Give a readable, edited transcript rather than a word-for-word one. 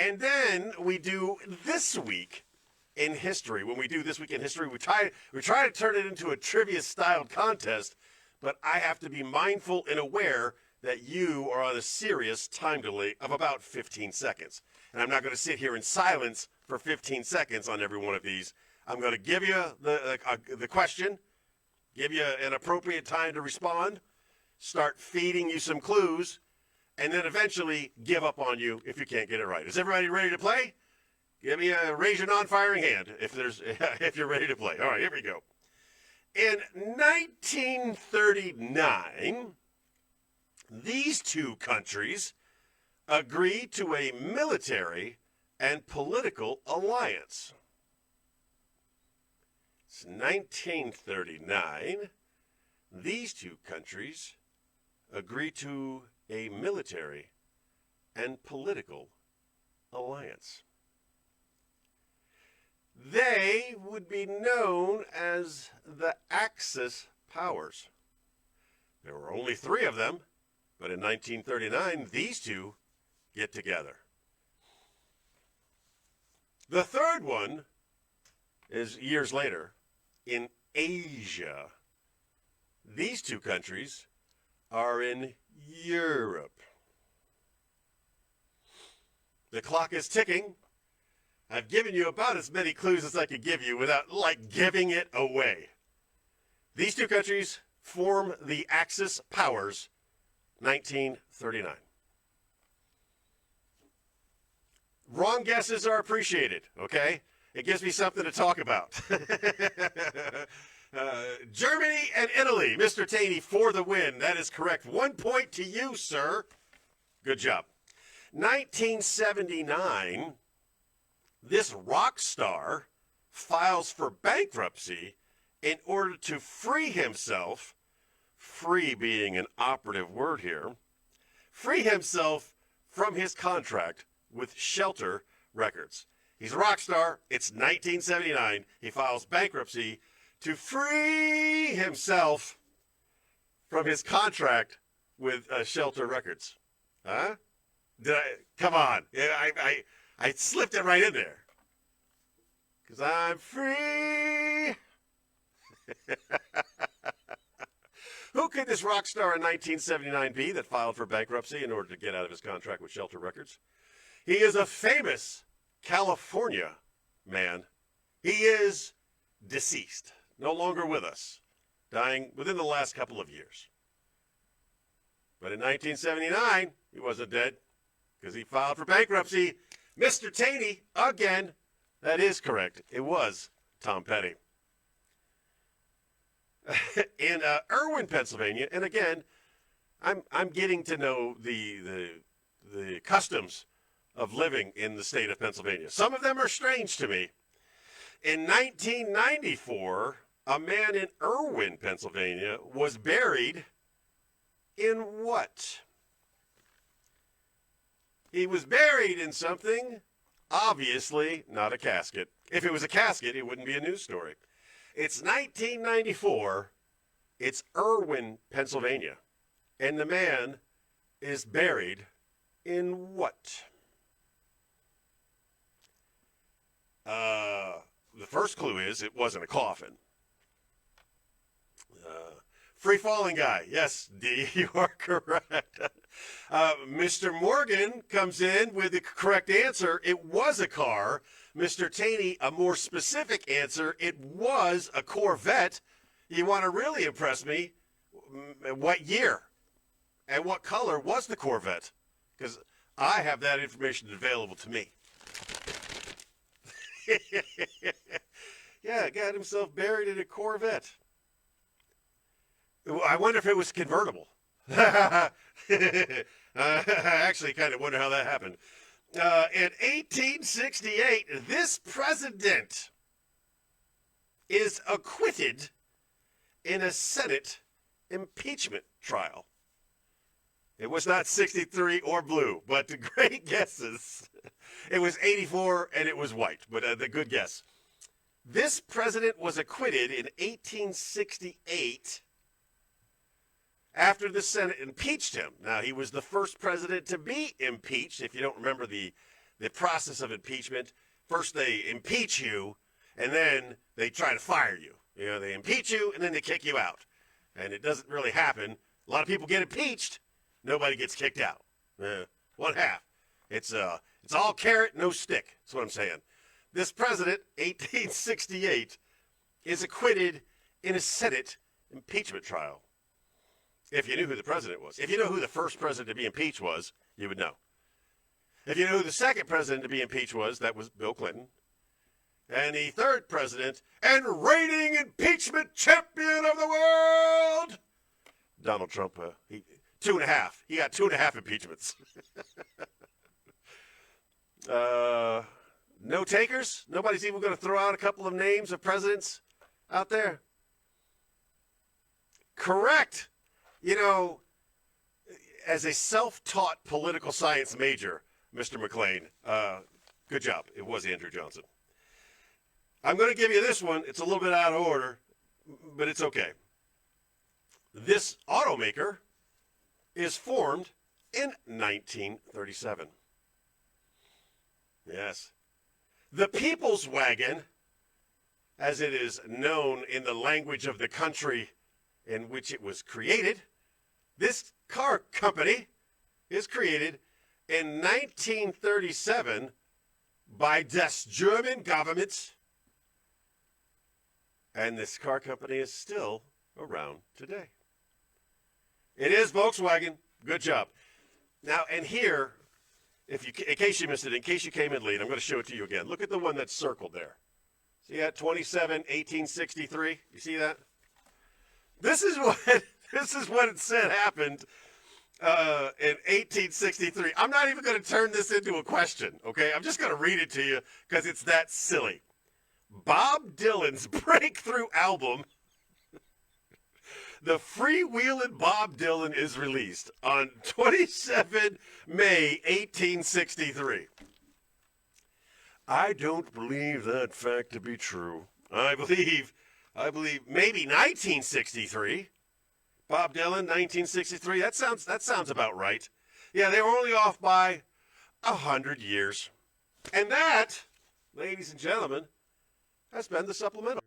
And then we do This Week in History. When we do This Week in History, we try to turn it into a trivia-styled contest, but I have to be mindful and aware that you are on a serious time delay of about 15 seconds. And I'm not going to sit here in silence for 15 seconds on every one of these. I'm going to give you the question, give you an appropriate time to respond, start feeding you some clues, and then eventually give up on you if you can't get it right. Is everybody ready to play? Raise your non-firing hand if you're ready to play. All right, here we go. In 1939, these two countries agreed to a military and political alliance. It's 1939. These two countries agreed to a military and political alliance. They would be known as the Axis powers. There were only 3 of them, but in 1939, these two get together. The third one is years later in Asia. These two countries are in Europe. The clock is ticking. I've given you about as many clues as I could give you without, giving it away. These two countries form the Axis powers, 1939. Wrong guesses are appreciated, okay? It gives me something to talk about. Germany and Italy. Mr. Taney for the win. That is correct. 1 point to you, sir. Good job. 1979, this rock star files for bankruptcy in order to free himself, free being an operative word here, free himself from his contract with Shelter Records. He's a rock star. It's 1979. He files bankruptcy to free himself from his contract with Shelter Records. Huh? Come on. I slipped it right in there. Because I'm free. Who could this rock star in 1979 be that filed for bankruptcy in order to get out of his contract with Shelter Records? He is a famous California man. He is deceased, no longer with us, dying within the last couple of years. But in 1979, he wasn't dead because he filed for bankruptcy. Mr. Taney, again, that is correct. It was Tom Petty. In Irwin, Pennsylvania, and again, I'm getting to know the customs of living in the state of Pennsylvania. Some of them are strange to me. In 1994, a man in Irwin, Pennsylvania, was buried in what? He was buried in something, obviously not a casket. If it was a casket, it wouldn't be a news story. It's 1994. It's Irwin, Pennsylvania. And the man is buried in what? The first clue is it wasn't a coffin. Free-falling guy. Yes, D, you are correct. Mr. Morgan comes in with the correct answer. It was a car. Mr. Taney, a more specific answer. It was a Corvette. You want to really impress me? What year and what color was the Corvette? Because I have that information available to me. Yeah, got himself buried in a Corvette. I wonder if it was convertible. I actually kind of wonder how that happened. In 1868, this president is acquitted in a Senate impeachment trial. It was not 63 or blue, but the great guesses. It was 84 and it was white, but the good guess. This president was acquitted in 1868 after the Senate impeached him. Now, he was the first president to be impeached. If you don't remember the the process of impeachment. First they impeach you, and then they try to fire you. You know, they impeach you, and then they kick you out. And it doesn't really happen. A lot of people get impeached. Nobody gets kicked out. One half. It's all carrot, no stick. That's what I'm saying. This president, 1868, is acquitted in a Senate impeachment trial. If you knew who the president was. If you know who the first president to be impeached was, you would know. If you know who the second president to be impeached was, that was Bill Clinton. And the third president and reigning impeachment champion of the world, Donald Trump. 2.5. He got 2.5 impeachments. No takers? Nobody's even going to throw out a couple of names of presidents out there? Correct. You know, as a self-taught political science major, Mr. McLean, good job. It was Andrew Johnson. I'm going to give you this one. It's a little bit out of order, but it's okay. This automaker is formed in 1937. Yes. The People's Wagon, as it is known in the language of the country in which it was created, this car company is created in 1937 by das German government, and this car company is still around today. It is Volkswagen. Good job. Now, and here, in case you missed it, in case you came in late, I'm going to show it to you again. Look at the one that's circled there. See that? 27/1863. You see that? This is what it said happened in 1863. I'm not even going to turn this into a question, okay? I'm just going to read it to you because it's that silly. Bob Dylan's breakthrough album, The Freewheelin' Bob Dylan, is released on 27 May 1863. I don't believe that fact to be true. I believe maybe 1963. Bob Dylan, 1963. That sounds about right. Yeah, they were only off by 100 years. And that, ladies and gentlemen, has been the Supplemental.